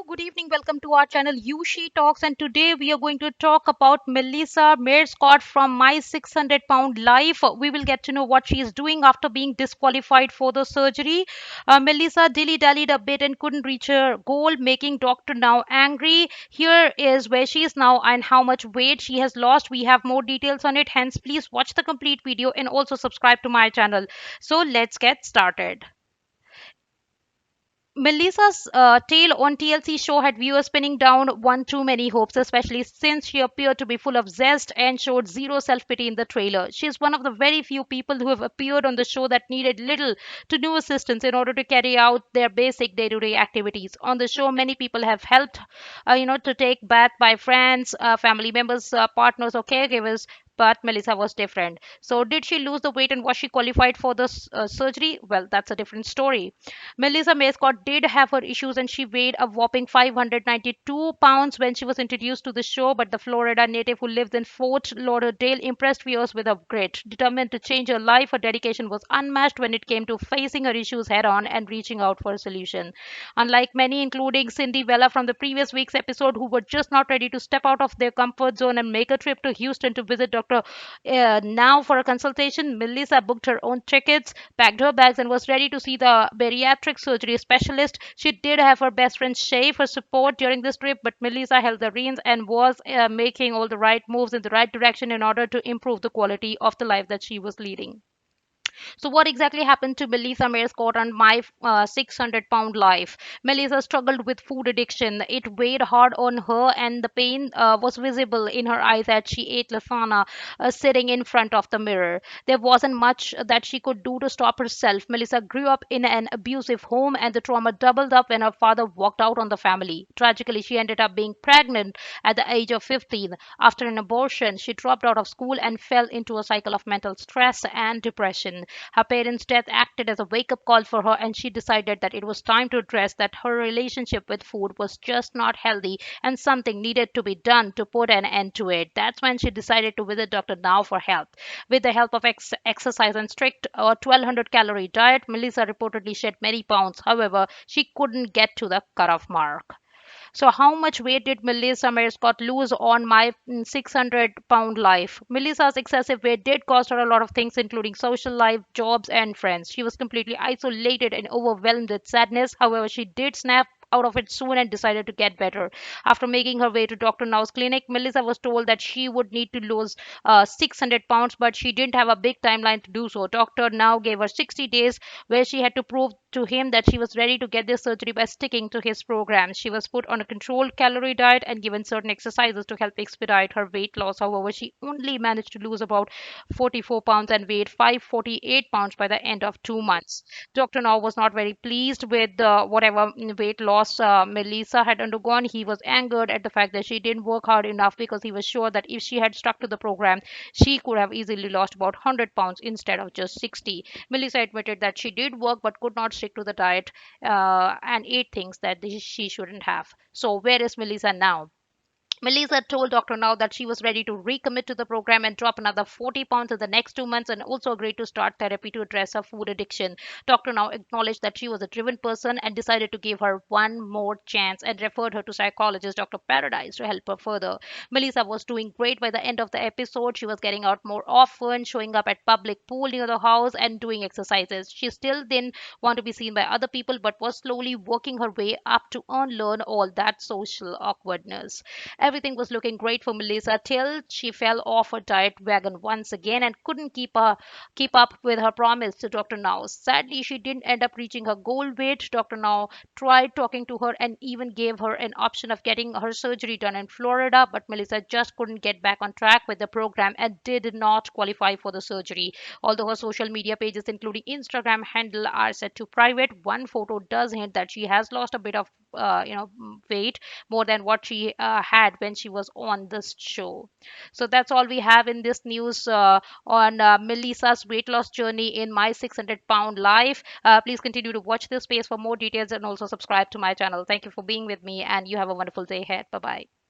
good evening. Welcome to our channel Yushi Talks. And today we are going to talk about Melissa Mayer Scott from My 600 Pound Life. We will get to know what she is doing after being disqualified for the surgery. Melissa dilly dallied a bit and couldn't reach her goal, making Doctor Now angry. Here is where she is now and how much weight she has lost. We have more details on it. Hence, please watch the complete video and also subscribe to my channel. So, let's get started. Melissa's tale on TLC show had viewers spinning down one too many hopes, especially since she appeared to be full of zest and showed zero self pity in the trailer. She is one of the very few people who have appeared on the show that needed little to no assistance in order to carry out their basic day to day activities. On the show, many people have helped, to take bath by friends, family members, partners, or caregivers. But Melissa was different. So, did she lose the weight and was she qualified for the surgery? Well, that's a different story. Melissa Mayscott did have her issues and she weighed a whopping 592 pounds when she was introduced to the show, but the Florida native who lives in Fort Lauderdale impressed viewers with her grit. Determined to change her life, her dedication was unmatched when it came to facing her issues head on and reaching out for a solution. Unlike many, including Cindy Vella from the previous week's episode, who were just not ready to step out of their comfort zone and make a trip to Houston to visit Dr. Now for a consultation, Melissa booked her own tickets, packed her bags, and was ready to see the bariatric surgery specialist. She did have her best friend Shay for support during this trip, but Melissa held the reins and was making all the right moves in the right direction in order to improve the quality of the life that she was leading. So, what exactly happened to Melissa Mayer Scott on My 600 Pound Life? Melissa struggled with food addiction. It weighed hard on her, and the pain was visible in her eyes as she ate lasagna sitting in front of the mirror. There wasn't much that she could do to stop herself. Melissa grew up in an abusive home, and the trauma doubled up when her father walked out on the family. Tragically, she ended up being pregnant at the age of 15. After an abortion, she dropped out of school and fell into a cycle of mental stress and depression. Her parents' death acted as a wake up call for her, and she decided that it was time to address that her relationship with food was just not healthy and something needed to be done to put an end to it. That's when she decided to visit Dr. Now for help. With the help of exercise and strict 1200 calorie diet, Melissa reportedly shed many pounds. However, she couldn't get to the cutoff mark. So, how much weight did Melissa Mayer Scott lose on My 600 Pound Life? Melissa's excessive weight did cost her a lot of things, including social life, jobs, and friends. She was completely isolated and overwhelmed with sadness. However, she did snap out of it soon and decided to get better. After making her way to Dr. Now's clinic, Melissa was told that she would need to lose 600 pounds, but she didn't have a big timeline to do so. Dr. Now gave her 60 days where she had to prove to him that she was ready to get this surgery by sticking to his program. She was put on a controlled calorie diet and given certain exercises to help expedite her weight loss. However, she only managed to lose about 44 pounds and weighed 548 pounds by the end of 2 months. Dr. Now was not very pleased with whatever weight loss Melissa had undergone. He was angered at the fact that she didn't work hard enough because he was sure that if she had stuck to the program, she could have easily lost about 100 pounds instead of just 60. Melissa admitted that she did work but could not stick to the diet and ate things that she shouldn't have. So, where is Melissa now? Melissa told Dr. Now that she was ready to recommit to the program and drop another 40 pounds in the next 2 months and also agreed to start therapy to address her food addiction. Dr. Now acknowledged that she was a driven person and decided to give her one more chance and referred her to psychologist Dr. Paradise to help her further. Melissa was doing great by the end of the episode. She was getting out more often, showing up at public pool near the house and doing exercises. She still didn't want to be seen by other people but was slowly working her way up to unlearn all that social awkwardness. Everything was looking great for Melissa till she fell off her diet wagon once again and couldn't keep up with her promise to Dr. Now. Sadly, she didn't end up reaching her goal weight. Dr. Now tried talking to her and even gave her an option of getting her surgery done in Florida, but Melissa just couldn't get back on track with the program and did not qualify for the surgery. Although her social media pages, including Instagram handle, are set to private, one photo does hint that she has lost a bit of weight, more than what she had when she was on this show. So that's all we have in this news on Melissa's weight loss journey in My 600 Pound Life. Please continue to watch this space for more details and also subscribe to my channel. Thank you for being with me, and you have a wonderful day ahead. Bye bye.